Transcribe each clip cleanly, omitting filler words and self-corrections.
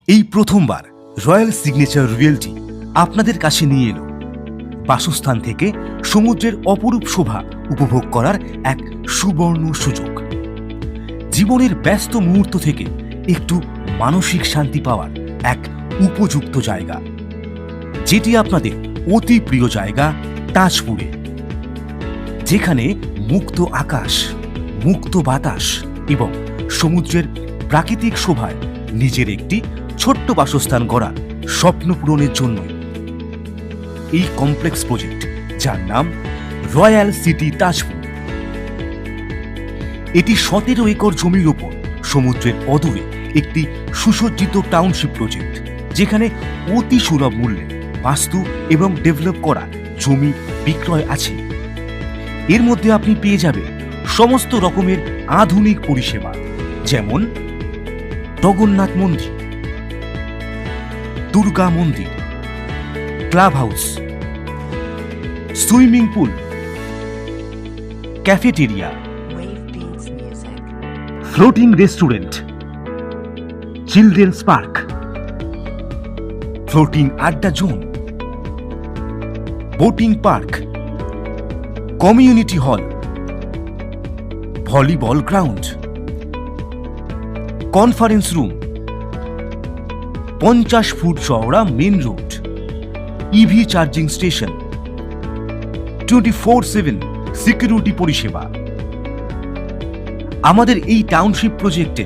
এই প্রথমবার royal signature realty আপনাদের কাছে নিয়ে এলো বাসস্থান থেকে সমুদ্রের অপরূপ শোভা উপভোগ করার এক সুবর্ণ সুযোগ। জীবনের ব্যস্ত মুহূর্ত থেকে একটু মানসিক শান্তি পাওয়ার এক উপযুক্ত জায়গা, যেটি আপনাদের অতি প্রিয় জায়গা তাজপুরে, যেখানে মুক্ত আকাশ, মুক্ত বাতাস এবং সমুদ্রের প্রাকৃতিক শোভায় নিজের একটি ছোট্ট বাসস্থান গড়ার স্বপ্ন পূরণের জন্য এই কমপ্লেক্স প্রজেক্ট, যার নাম রয়্যাল সিটি তাজপুর। এটি 17 একর জমির ওপর সমুদ্রের অদূরে একটি সুসজ্জিত টাউনশিপ প্রজেক্ট, যেখানে অতি সুলভ মূল্যে বাস্তু এবং ডেভেলপ করা জমি বিক্রয় আছে। এর মধ্যে আপনি পেয়ে যাবেন সমস্ত রকমের আধুনিক পরিষেবা, যেমন জগন্নাথ মন্দির, দুর্গা মন্দির, club house, swimming pool, cafeteria, floating restaurant, children's park, floating আড্ডা zone, boating park, community hall, volleyball ground, conference room, 50 feet চওড়া main road, EV charging station, 24/7 security পরিষেবা। আমাদের এই টাউনশিপ প্রজেক্টে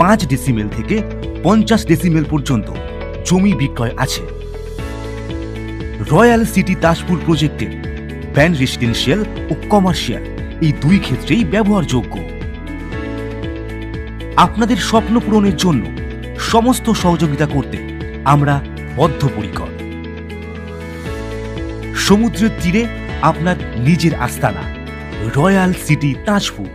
5 ডেসিমেল থেকে 50 ডেসিমেল পর্যন্ত জমি বিক্রয় আছে। রয়্যাল সিটি তাজপুর প্রজেক্টের ব্যান্ড রেসিডেন্সিয়াল ও কমার্শিয়াল এই দুই ক্ষেত্রেই ব্যবহারযোগ্য। আপনাদের স্বপ্ন পূরণের জন্য সমস্ত সহযোগিতা করতে আমরা বদ্ধপরিকর। সমুদ্রের তীরে আপনার নিজের আস্তানা রয়্যাল সিটি তাজপুর।